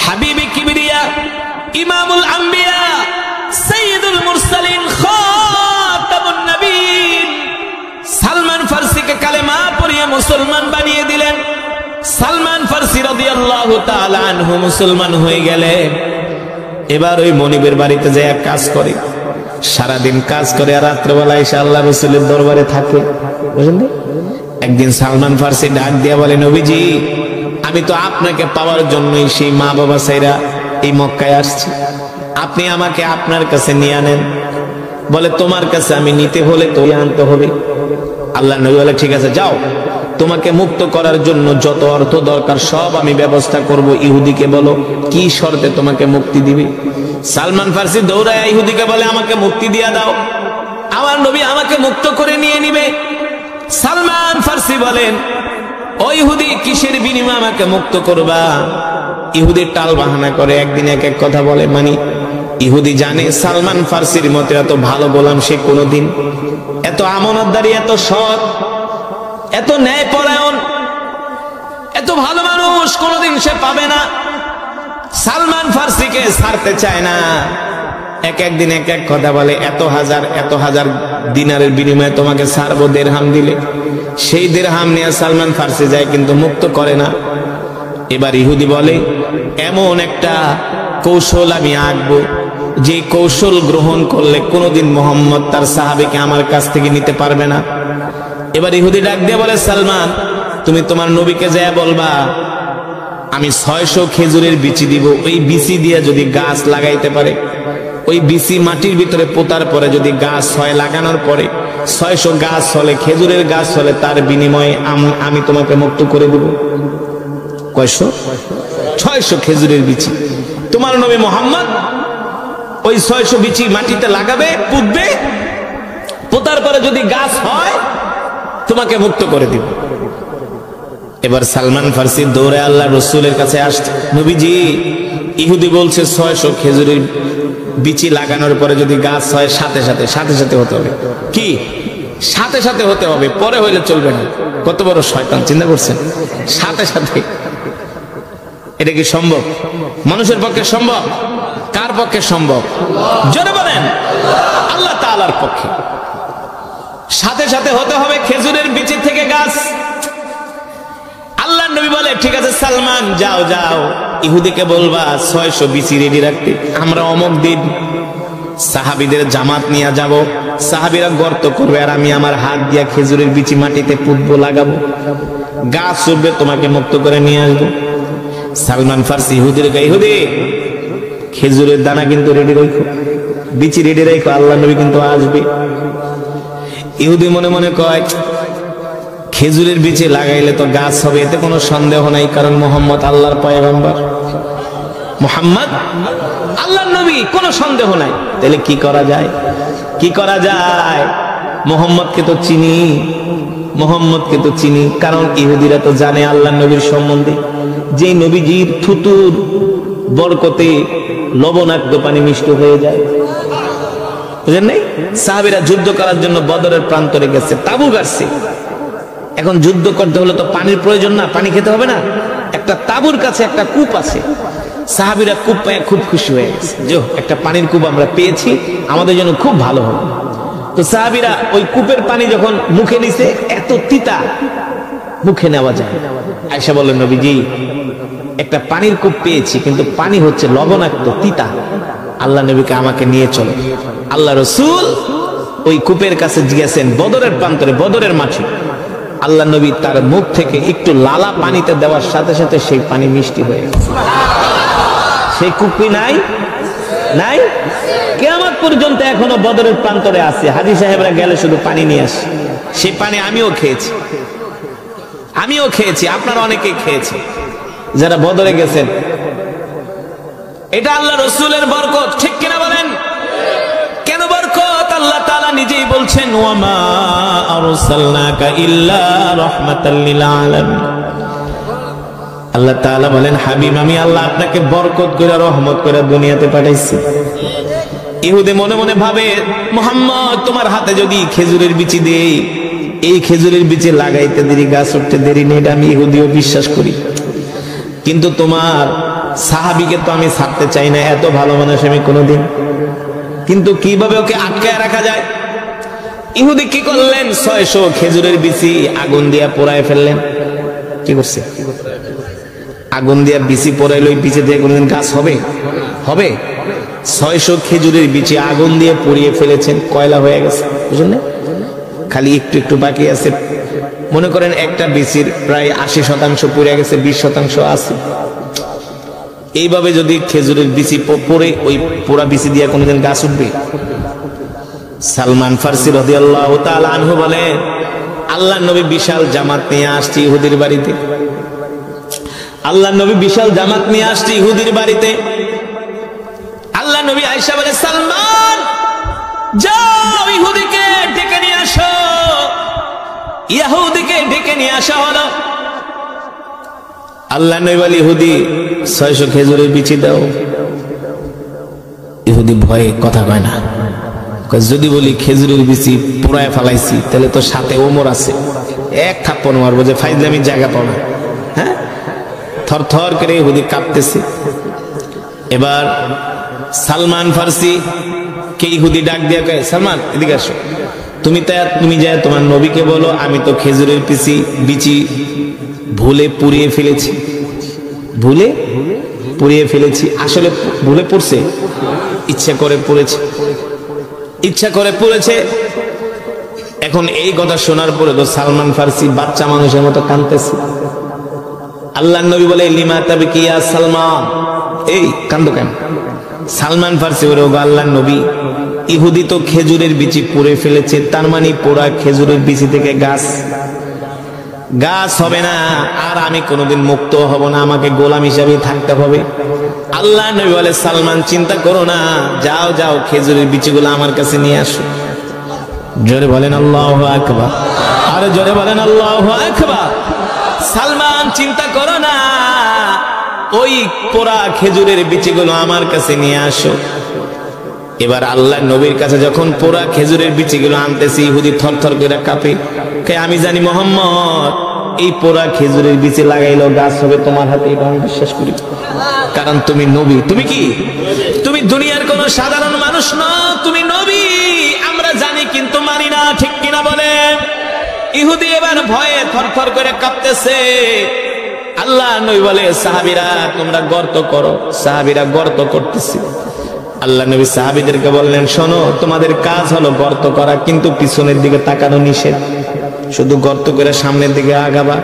হাবিবে কিবরিয়া ইমামুল আম্বিয়া সাইয়্যিদুল মুরসালিন খাতামুন নবীন সালমান ফার্সিকে কালেমা পড়িয়ে মুসলমান বানিয়ে দিলেন। সালমান ফার্সি রাদিয়াল্লাহু তাআলা আনহু মুসলমান হয়ে গেলেন। এবার ওই মনিবের বাড়িতে যায় কাজ করে, সারাদিন কাজ করে আর রাত্রেবেলা এসে আল্লাহ রাসূলের দরবারে থাকে, বুঝলেন? একদিন সালমান ফার্সি ডাক দিয়া বলে, নবীজি আমি তো আপনাকে পাওয়ার জন্যই সেই মা বাবা ছাইরা এই মক্কায় আসছি, আপনি আমাকে আপনার কাছে নিয়ে আনেন। বলে, তোমার কাছে আমি নিতে হলে তো আনতে হবে। আল্লাহ নবী বলে, ঠিক আছে যাও, তোমাকে মুক্ত করার জন্য যত অর্থ দরকার সব আমি ব্যবস্থা করব, ইহুদিকে বলো কি শর্তে তোমাকে মুক্তি দিবে। সালমান ফার্সি দৌড়ায় ইহুদিকে বলে, আমাকে মুক্তি দিয়া দাও, আমার নবী আমাকে মুক্ত করে নিয়ে নিবে। সালমান ফার্সি বলেন, ও ইহুদি কিসের বিনিময়ে আমাকে মুক্ত করবা? ইহুদি টাল বাহানা করে, একদিন এক এক কথা বলে, মানে ইহুদি জানে সালমান ফার্সির মতো এত ভালো গোলাম সে কোনোদিন, এত আমানতদারি, এত সৎ, এত ন্যায়পরায়ণ, এত ভালো মানুষ কোনোদিন সে পাবে না। সালমান ফার্সিকে ছাড়তে চায় না, একদিন এক এক কথা বলে, এত হাজার দিনারের বিনিময়ে তোমাকে ছাড়বো দিরহাম দিলে। সেই দিরহাম নিয়ে সালমান ফার্সি যায় কিন্তু মুক্ত করে না। এবার ইহুদি বলে, এমন একটা কৌশল আমি আঁকবো যে কৌশল গ্রহণ করলে কোনোদিন মোহাম্মদ তার সাহাবীকে আমার কাছ থেকে নিতে পারবে না। এবার ইহুদি ডাক দিয়ে বলে, সালমান তুমি তোমার নবীকে যায় বলবা আমি 600 খেজুরের বিচি দিব, ওই বিচি দিয়ে যদি গাছ লাগাইতে পারে, ওই বিচি মাটির ভিতরে পোতার পরে যদি গাছ হয়, লাগানোর পরে 600 গাছ হলে, খেজুরের গাছ হলে, তার বিনিময়ে আমি তোমাকে মুক্ত করে দেব। কয়শো? 600 খেজুরের বিচি। তোমার নবী মুহাম্মদ ওই 600 বিচি মাটিতে লাগাবে, পুঁতবে, পোতার পরে যদি গাছ হয় তোমাকে মুক্ত করে দিব। এবার সালমান ফার্সি দৌড়ে আল্লাহ রসুলের কাছে আসছে, নবীজি ইহুদি বলছে 600 খেজুরের বিচি লাগানোর পরে যদি গাছ হয় সাথে সাথে হতে হবে। কি সাথে সাথে হতে হবে, পরে হইলে চলবে না। কত বড় শয়তান, চিন্তা করছেন? সাথে সাথে, এটা কি সম্ভব? মানুষের পক্ষে সম্ভব? কার পক্ষে সম্ভব? জোরে বলেন, আল্লাহ তাআলার পক্ষে। সাথে সাথে হতে হবে খেজুরের বিচি থেকে গাছ। আল্লাহর নবী বলে, ঠিক আছে সালমান, যাও যাও ইহুদিকে বলবা 600 বিচি রেডি রাখতে, আমরা অমুক দিন সাহাবীদের জামাত নিয়ে যাব, সাহাবীরা গর্ত করবে আর আমি আমার হাত দিয়া খেজুরের বিচি মাটিতে পুঁতবো, লাগাবো, গাছ উঠবে, তোমাকে মুক্ত করে নিয়ে আসবো। সালমান ফারসি ইহুদির গায়ে, ইহুদি খেজুরের দানা কিন্তু রেডি রাখো, বিচি রেডি রাখো, আল্লাহর নবী কিন্তু আসবে। ইহুদি মনে মনে কয়, খেজুরের বিচি লাগাইলে তো গাছ হবে, এতে কোনো সন্দেহ নাই, কারণ মুহাম্মদ আল্লাহর পয়গম্বর, মুহাম্মদ আল্লাহর নবী, কোনো সন্দেহ নাই। তাহলে কি করা যায়? কি করা যায়? মুহাম্মদকে তো চিনি, মুহাম্মদকে তো চিনি, কারণ ইহুদিরা তো জানে আল্লাহর নবীর সম্বন্ধে, যে নবীজির থুতুর বরকতে লবণাক্ত পানি মিষ্টি হয়ে যায়। বুঝেন নাই? সাহাবীরা যুদ্ধ করার জন্য বদরের প্রান্তরে গেছে, তাবু গাড়ছে। এখন যুদ্ধ করতে হলে তো পানির প্রয়োজন না, পানি খেতে হবে না? একটা তাবুর কাছে একটা কূপ আছে, সাহাবীরা কূপ পেয়ে খুব খুশি হয়ে গেছে, যে একটা পানির কূপ আমরা পেয়েছি, আমাদের জন্য খুব ভালো হবে। তো সাহাবীরা ওই কূপের পানি যখন মুখে নিছে, এত তিতা, মুখে নেওয়া যায়। আয়েশা বললেন, নবীজি একটা পানির কূপ পেয়েছি, কিন্তু পানি হচ্ছে লবণাক্ত, তিতা, আল্লাহ নবীকে আমাকে নিয়ে চলো। আল্লাহ রাসূল ওই কূপের কাছে গিয়েছেন, বদরের প্রান্তরে, বদরের মাঠে। আল্লাহ নবী তার মুখ থেকে একটু লালা পানিতে দেওয়ার সাথে সাথে সেই পানি মিষ্টি হয়ে গেছে। সেই কূপই নাই, নাই, কিয়ামত পর্যন্ত এখনো বদরের প্রান্তরে আছে। হাজী সাহেবরা গেলে শুধু পানি নিয়ে আসে। সেই পানি আমিও খেয়েছি, আপনারা অনেকেই খেয়েছে যারা বদরে গেছেন। এটা আল্লাহ রাসূলের বরকত, ঠিক কিনা বলেন? কেন বরকত? আল্লাহ তাআলা নিজেই বলছেন, ওয়া মা আরসালনাকা ইল্লা রাহমাতাল লিল আলামিন। আল্লাহ তাআলা বলেন, হাবিব আমি আল্লাহ আপনাকে বরকত করে, রহমত করে দুনিয়াতে পাঠাইছি। ইহুদি মনে মনে ভাবে, মুহাম্মদ তোমার হাতে যদি খেজুরের বিচি দেই, এই খেজুরের বিচি লাগাইতে দেরি, গাছ উঠতে দেরি নেই, আমি ইহুদিও বিশ্বাস করি, কিন্তু তোমার সাহাবীকে তো আমি ছাড়তে চাই না, এত ভালো মানুষ আমি কোনোদিন। কিন্তু কিভাবে ওকে আটকায় রাখা যায়? ইহুদি কি করলেন? 600 খেজুরের বিচি আগুন দিয়া পোড়ায় ফেললেন। কি করছে? আগুন দিয়া বিচি পোড়াইল, ওই বিচি দিয়ে কোনোদিন গাছ হবে? হবে? 600 খেজুরের বিচি আগুন দিয়ে পুড়িয়ে ফেলেছেন, কয়লা হয়ে গেছে। বুঝলেন না? খালি একটু একটু বাকি আছে। মনে করেন একটা বিচির প্রায় 80% পুড়ে গেছে, 20% আছে। এইভাবে যদি খেজুরের বিচি পড়ে, ওই পোড়া বিচি দিয়ে কোনোদিন গাছ উঠবে? সালমান ফারসি রাদিয়াল্লাহু তাআলা আনহু বলে, আল্লাহর নবী বিশাল জামাত নিয়ে আসছে ইহুদির বাড়িতে। আল্লাহর নবী বিশাল জামাত নিয়ে আসছে ইহুদির বাড়িতে। আল্লাহ নবী আয়েশা বলে, সালমান যাও ইহুদিকে ডেকে নিয়ে আসো। ইহুদিকে ডেকে নিয়ে আসা হলো। আল্লাহ নবী বলে, ইহুদি 600 খেজুরের বিচি দাও। ইহুদি ভয়ে কথা কয় না। যদি বলি খেজুরের বিচি পোড়ায় ফেলাইছি, তাহলে তো সাথে ওমর আছে, এক থাপ্পড় মারবো যে ফাইজলামি জায়গা পাবো। হ্যাঁ, থর থর করে ইহুদি কাঁপতেছে। এবার সালমান ফারসি কে ইহুদি ডাক দিয়া কয়, সালমান এদিকে আসো, তুমি যায় তোমার নবীকে বলো আমি তো খেজুরের বিচি ভুলে পুড়িয়ে ফেলেছি। ভুলে পুড়িয়ে ফেলেছি, আসলে ভুলে পড়ছে, ইচ্ছা করে পড়েছে, ইচ্ছা করে পড়েছে। এখন এই কথা শোনার পরে তো সালমান ফারসি বাচ্চা মানুষের মতো কাঁদতেছে। আল্লাহর নবী বলে, লিমা তাবকি ইয়া সালমান, এই কান্দো কেন? সালমান ফারসি বলে, ওগো আল্লাহর নবী, ইহুদি তো খেজুরের বিচি পুড়ে ফেলেছে, তার মানে পোড়া খেজুরের বিচি থেকে গাছ হবে না, আর আমি কোনোদিন মুক্ত হব না, আমাকে গোলাম হিসাবে থাকতে হবে। আল্লাহ নবী বলে, সালমান চিন্তা করো না, যাও যাও খেজুরের বিচিগুলো আমার কাছে নিয়ে আসো। জোরে বলেন আল্লাহু আকবার, আরে জোরে বলেন আল্লাহু আকবার। সালমান চিন্তা করো না, ওই পোড়া খেজুরের বিচিগুলো আমার কাছে নিয়ে আসো। এবার আল্লাহ নবীর কাছে যখন পোড়া খেজুরের বিচিগুলো আনতেছি, ইহুদি থরথর করে কাঁপে। আমি জানি মোহাম্মদ এই পোড়া খেজুরের বিচি লাগাইলো গাছ হবে তোমার হাতে, এটা আমি বিশ্বাস করি, কারণ তুমি নবী। তুমি কি? তুমি দুনিয়ার কোন সাধারণ মানুষ না, তুমি নবী। আমরা জানি কিন্তু মানি না, ঠিক কিনা বলে? ইহুদি এবার ভয়ে থরথর করে কাঁপতেছে। আল্লাহ নবী বলে, সাহাবীরা তোমরা গর্ত করো। সাহাবীরা গর্ত করতেছে। আল্লাহ নবী সাহাবীদেরকে বললেন, শোনো, তোমাদের কাজ হলো গর্ত করা, কিন্তু পিছনের দিকে তাকানো নিষেধ। শুধু গর্ত করে সামনের দিকে আগাবা,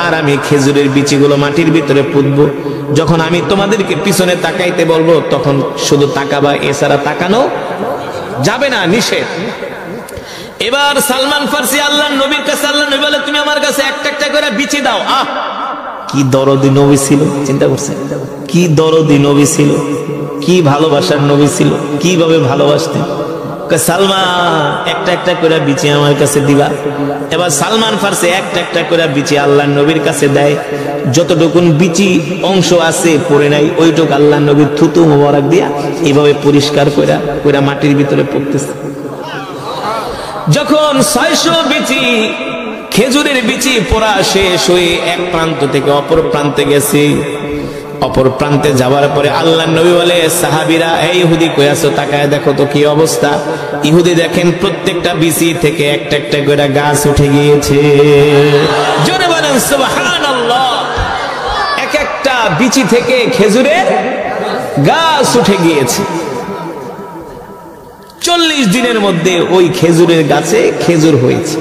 আর আমি খেজুরের বিচিগুলো মাটির ভিতরে পুঁতবো। যখন আমি তোমাদেরকে পিছনে তাকাইতে বলবো তখন শুধু তাকাবা, এছাড়া তাকানো যাবে না, নিষেধ। এবার সালমান ফার্সি আল্লাহ নবীর কাছে, আল্লাহ নবী বলে, তুমি আমার কাছে একটা একটা করে বিচি দাও। কি দরদি নবী ছিল, চিন্তা করছেন? কি দরদি নবী ছিল, কি ভালোবাসার নবী ছিল, কিভাবে ভালোবাসতেন। সালমান একটা একটা করে বিচি আমার কাছে দিবা। এবার সালমান ফার্সি একটা একটা করে বিচি আল্লাহ নবীর কাছে দেয়। যতটুকুন বিচি অংশ আছে পড়ে নাই, ওইটুকু আল্লাহ নবীর থুতু মোবারক দিয়া এইভাবে পরিষ্কার করে মাটির ভিতরে পড়তেছে। যখন 600 বিচি খেজুরের বিচি পড়া শেষ হয়ে এক প্রান্ত থেকে অপর প্রান্তে গেছে, অপর প্রান্তে যাওয়ার পরে আল্লাহ নবী বলে, সাহাবীরা, এই ইহুদি কই আছো, তাকায় দেখো তো কি অবস্থা। ইহুদি দেখেন প্রত্যেকটা বিচি থেকে একটা একটা করে গাছ উঠে গিয়েছে। জোরে বলেন সুবহানাল্লাহ। এক একটা বিচি থেকে খেজুরের গাছ উঠে গিয়েছে। 40 দিনের মধ্যে ওই খেজুরের গাছে খেজুর হয়েছে।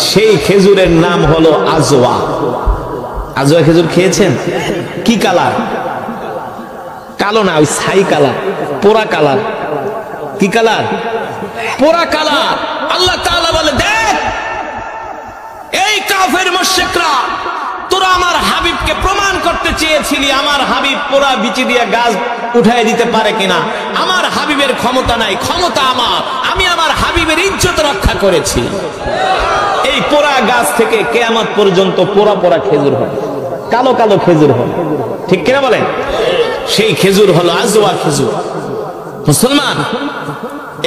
সেই খেজুরের নাম হলো আজওয়া। আজওয়া খেজুর খেয়েছেন? কি কালার? কালো না, ওই ছাই কালার, পোড়া কালার। কি কালার? পোড়া কালার। আল্লাহ তাআলা বলে, দেখ এই কাফের মুশরিকরা, তোরা আমার হাবিবকে প্রমাণ করতে চেয়েছিলি আমার হাবিব পোড়া বিচি দিয়ে গাছ উঠায় দিতে পারে কিনা। আমার হাবিবের ক্ষমতা নাই, ক্ষমতা আমার। আমি আমার হাবিবের ইজ্জত রক্ষা করেছি। এই পোড়া গাছ থেকে কিয়ামত পর্যন্ত পোড়া পোড়া খেজুর হবে, কালো কালো খেজুর হবে, ঠিক কিনা বলেন? সেই খেজুর হলো আজওয়া খেজুর। মুসলমান,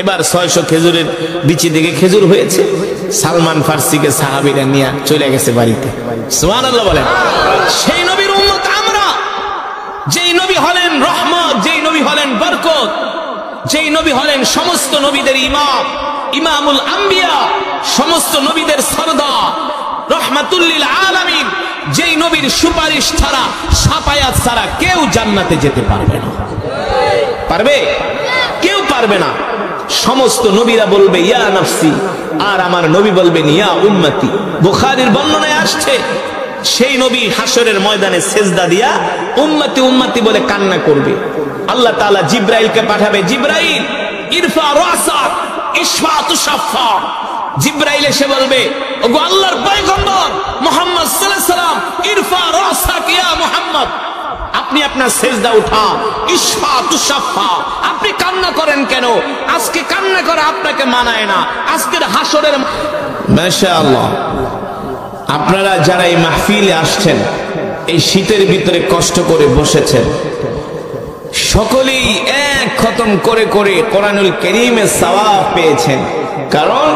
এবার 600 খেজুরের বিচি দিকে খেজুর হয়েছে। সালমান ফার্সিকে সাহাবীরা নিয়ে চলে গেছে বাড়িতে। সুবহানাল্লাহ বলেন। সেই নবীর উম্মত আমরা, যেই নবী হলেন রহমত, যেই নবী হলেন বরকত, যেই নবী হলেন সমস্ত নবীদের ইমাম, ইমামুল আম্বিয়া, সমস্ত নবীদের সরদার, রহমাতুল লিল আলামিন, যেই নবীর সুপারিশ ছাড়া, শাফায়াত ছাড়া কেউ জান্নাতে যেতে পারবে না। পারবে? কেউ পারবে না। সমস্ত নবীরা বলবে ইয়া নাফসি, আর আমার নবী বলবেন ইয়া উম্মতি। বুখারীর বর্ণনায় আসছে, সেই নবী হাসরের ময়দানে সেজদা দিয়া উম্মতি উম্মতি বলে কান্না করবে। আল্লাহ তাআলা জিবরাইলকে পাঠাবে, জিবরাইল ইরফা রাসাক ইশফা তুশাফা। জিবরাইল এসে বলবে, ওগো আল্লাহর পয়গম্বর মুহাম্মদ সাল্লাল্লাহু আলাইহি সাল্লাম, ইরফা রাসাক ইয়া মুহাম্মদ, আপনি আপনার সেজদা উঠান, ইশফা তুশাফা। আপনি কান্না করেন কেন? আজকে কান্না করা আপনাকে মানায় না। আজকের হাসরের মাশাআল্লাহ, আপনারা যারা এই মাহফিলে আসছেন, এই শীতের ভিতরে কষ্ট করে বসেছেন, সকলেই এক খতম করে করে কোরআনুল কারীমের সওয়াব পেয়েছেন। কারণ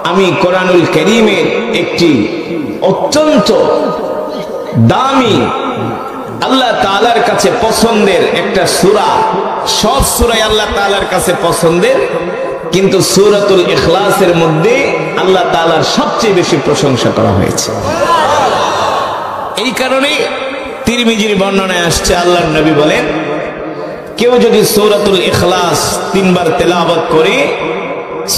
আমি কোরআনুল কারীমের একটি অত্যন্ত দামি, আল্লাহ তাআলার কাছে পছন্দের একটা সূরা। সব সূরাই আল্লাহ তাআলার কাছে পছন্দের, কিন্তু সূরাতুল ইখলাসের মধ্যে আল্লাহ তাআলার সবচেয়ে বেশি প্রশংসা করা হয়েছে। এই কারণে তিরমিজির বর্ণনায় আসছে, আল্লাহর নবী বলেন, কেউ যদি সূরাতুল ইখলাস 3 বার তেলাওয়াত করে,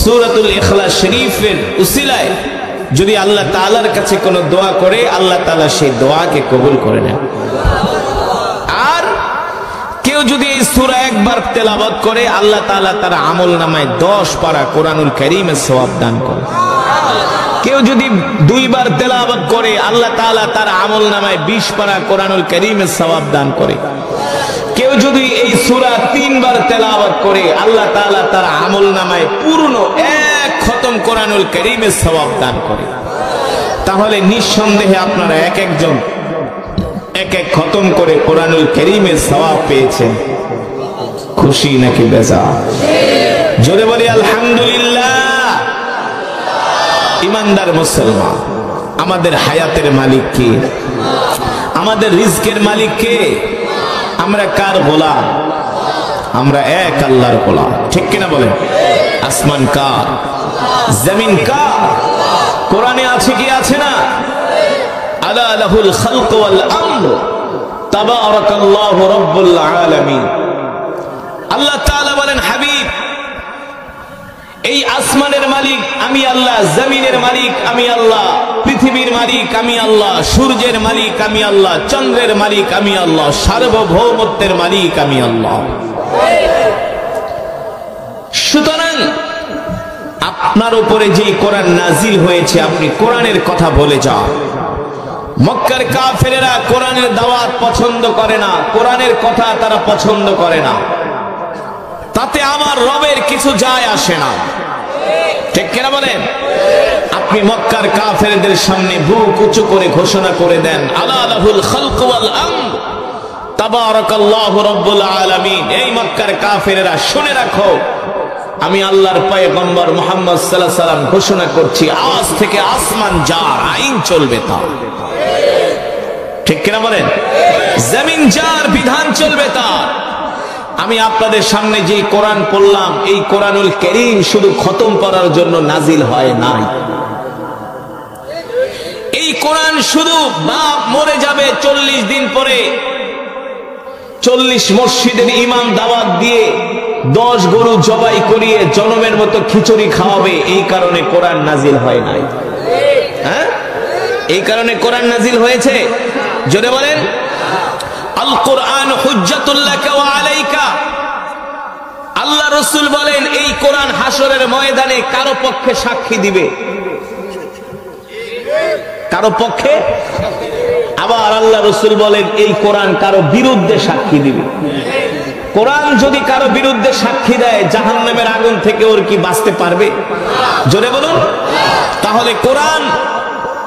সূরাতুল ইখলাস শরীফের উসিলায় যদি আল্লাহ তাআলার কাছে কোনো দোয়া করে, আল্লাহ তাআলা সেই দোয়াকে কবুল করে নেন। আর কেউ যদি এই সূরা একবার তেলাওয়াত করে, আল্লাহ তাআলা তার আমলনামায় 10 পারা কোরআনুল কারীমের সওয়াব দান করে। কেউ যদি 2 বার তেলাওয়াত করে, আল্লাহ তাআলা তার আমলনামায় 20 পারা কোরআনুল কারীমের সওয়াব দান করে। কেউ যদি এই সূরা 3 বার তেলাওয়াত করে, আল্লাহ তাআলা তার আমলনামায় পূর্ণ 1 খতম কোরআনুল কারীমের সওয়াব দান করে। তাহলে নিঃসন্দেহে আপনারা এক একজন এক এক খতম করে কোরআনুল কারীমের সওয়াব পেয়েছেন। খুশি নাকি বেজার? জোরে বলি আলহামদুলিল্লাহ। ইমানদার মুসলমান, আমাদের হায়াতের মালিক কে? আমাদের রিজকের মালিক কে? আমরা কার গোলাম? আমরা এক আল্লাহর গোলাম, ঠিক কিনা বলেন? আসমান কার? জমিন কার? কোরআনে আছে কি আছে না? আলা লাহুল খালক ওয়াল আমর তাবারাকাল্লাহু রাব্বুল আলামিন। আল্লাহ তাআলা বলেন, হাবিব, এই আসমানের মালিক আমি আল্লাহ, জমিনের মালিক আমি আল্লাহ, পৃথিবীর মালিক আমি আল্লাহ, সূর্যের মালিক আমি আল্লাহ, চন্দ্রের মালিক আমি আল্লাহ, সার্বভৌমত্বের মালিক আমি আল্লাহ। সুতরাং আপনার উপরে যে কোরআন নাজিল হয়েছে, আপনি কোরআনের কথা বলে যান। মক্কার কাফেরেরা কোরআনের দাওয়াত পছন্দ করে না, কোরআনের কথা তারা পছন্দ করে না, তাতে আমার রবের কিছু যায় আসে না, ঠিক কিনা বলেন? আপনি মক্কার কাফেরদের সামনে বুক উঁচু করে ঘোষণা করে দেন, আলা লাহুল খালক ওয়াল আমর তাবারাকাল্লাহু রাব্বুল আলামিন। এই মক্কার কাফেরেরা শুনে রাখো, আমি আল্লাহর পয়গম্বর মুহাম্মদ সাল্লাল্লাহু আলাইহি ওয়াসাল্লাম ঘোষণা করছি, আজ থেকে আসমান যার, আইন চলবে তার, ঠিক কিনা বলেন? জমিন যার, বিধান চলবে তার। আমি আপনাদের সামনে যে কোরআন পড়লাম, এই কোরআনুল কারীম শুধু খতম করার জন্য নাজিল হয় নাই। এই কোরআন শুধু বাপ মরে যাবে 40 দিন পরে 40 মসজিদের ইমাম দাওয়াত দিয়ে 10 গরু জবাই করিয়ে জনমের মতো খিচুড়ি খাওয়াবে, এই কারণে কোরআন নাজিল হয় নাই। হ্যাঁ, এই কারণে কোরআন নাজিল হয়েছে। জোরে বলেন, আল কোরআন হুজ্জাতুল লাকা ওয়া আলাইকা। আল্লাহ রাসূল বলেন, এই কোরআন হাসরের ময়দানে কারো পক্ষে সাক্ষী দিবে, কারো পক্ষে। আবার আল্লাহ রাসূল বলেন, এই কোরআন কারো বিরুদ্ধে সাক্ষী দিবে। কোরআন যদি কারো বিরুদ্ধে সাক্ষী দেয়, জাহান্নামের আগুন থেকে ওর কি বাঁচতে পারবে? জোরে বলুন। তাহলে কোরআন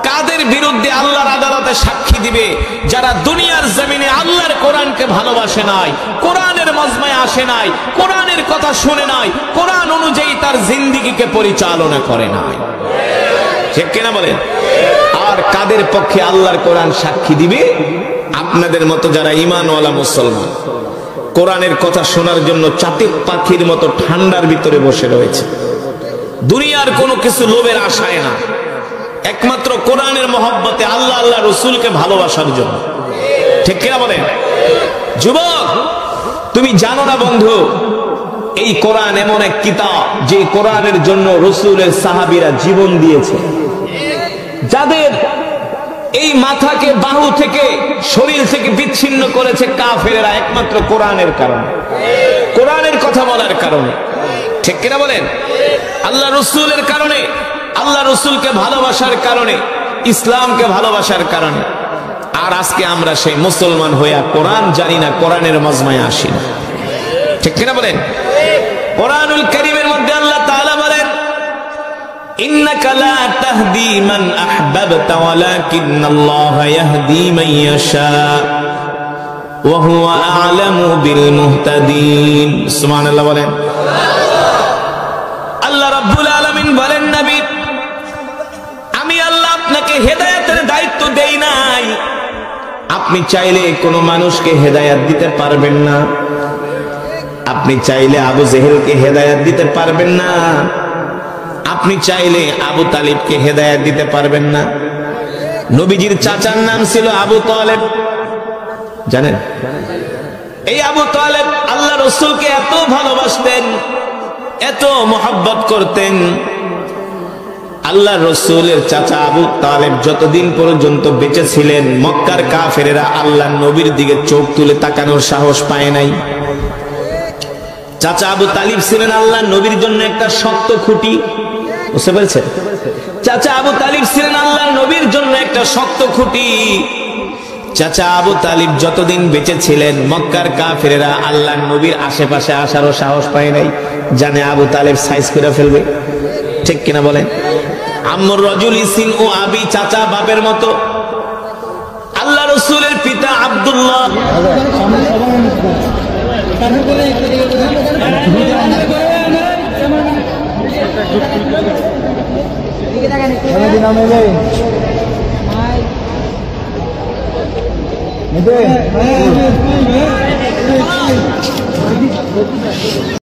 কাদের বিরুদ্ধে আল্লাহর আদালতে সাক্ষী দিবে? যারা দুনিয়ার জমিনে আল্লাহর কোরআনকে ভালোবাসে নাই, কোরআনের মজমায় আসে নাই, কোরআনের কথা শুনে নাই, কোরআন অনুযায়ী তার জিন্দেগিকে পরিচালনা করে নাই, ঠিক কিনা বলেন? আর কাদের পক্ষে আল্লাহর কোরআন সাক্ষী দিবে? আপনাদের মতো যারা ঈমানওয়ালা মুসলমান, কোরআনের কথা শোনার জন্য চাতক পাখির মতো ঠান্ডার ভিতরে বসে রয়েছে, দুনিয়ার কোনো কিছু লোভের আশায় না, একমাত্র কোরআনের মহব্বতে, আল্লাহ আল্লাহ রসুলকে ভালোবাসার জন্য, ঠিক কিনা বলেন? যুবক, তুমি জানো না বন্ধু, এই কোরআন এমন এক কিতাব যে কোরআনের জন্য রসুলের সাহাবীরা জীবন দিয়েছে। যাদের এই মাথাকে বাহু থেকে, শরীর থেকে বিচ্ছিন্ন করেছে কাফেররা, একমাত্র কোরআনের কারণে, কোরআনের কথা বলার কারণে, ঠিক কিনা বলেন? আল্লাহ রসুলের কারণে, আল্লাহ রসুলকে ভালোবাসার কারণে, ইসলামকে ভালোবাসার কারণে। আর আজকে আমরা সেই মুসলমান হইয়া কোরআন জানি না, কোরআনের মজমায় আসি না, ঠিক কিনা বলেন? কোরআনুল কারীমের মধ্যে আল্লাহ তাআলা বলেন, ইন্নাকা লা তাহদি মান আহবাবতা ওয়ালাকিন্নাল্লাহা ইয়াহদি মান ইয়াশা ওয়া হুয়া আ'লামু বিল মুহতাদিন। সুবহানাল্লাহ বলেন। আল্লাহ রাব্বুল আলামিন বলেন, নবী, আমি আল্লাহ আপনাকে হেদায়েতের দায়িত্ব দেই নাই। আপনি চাইলে কোনো মানুষকে হেদায়েত দিতে পারবেন না, আপনি চাইলে আবু জেহেলকে হেদায়েত দিতে পারবেন না, আপনি চাইলে আবু তালিবকে হেদায়েত দিতে পারবেন না। নবীজির চাচার নাম ছিল আবু তালেব, জানেন? এই আবু তালেব আল্লাহ রাসূলকে এত ভালোবাসতেন, এত মহব্বত করতেন। আল্লাহ রাসূলের চাচা আবু তালেব যতদিন পর্যন্ত বেঁচে ছিলেন, মক্কার কাফেরেরা আল্লাহ নবীর দিকে চোখ তুলে তাকানোর সাহস পায় নাই। চাচা আবু তালিব ছিলেন আল্লাহ নবীর জন্য একটা শক্ত খুঁটি, বুঝতে পেরেছেন? চাচা আবু তালিব ছিলেন আল্লাহ নবীর জন্য একটা শক্ত খুঁটি। চাচা আবু তালিব যতদিন বেঁচে ছিলেন, মক্কার কাফেরেরা আল্লাহ নবীর আশেপাশে আসারও সাহস পায় নাই, জানে আবু তালেব সাইজ করে ফেলবে, ঠিক কিনা বলেন? আম্মুর রাজুল ইসিন ও আবি, চাচা বাপের মতো। আল্লাহ রাসূলের পিতা আব্দুল্লাহ,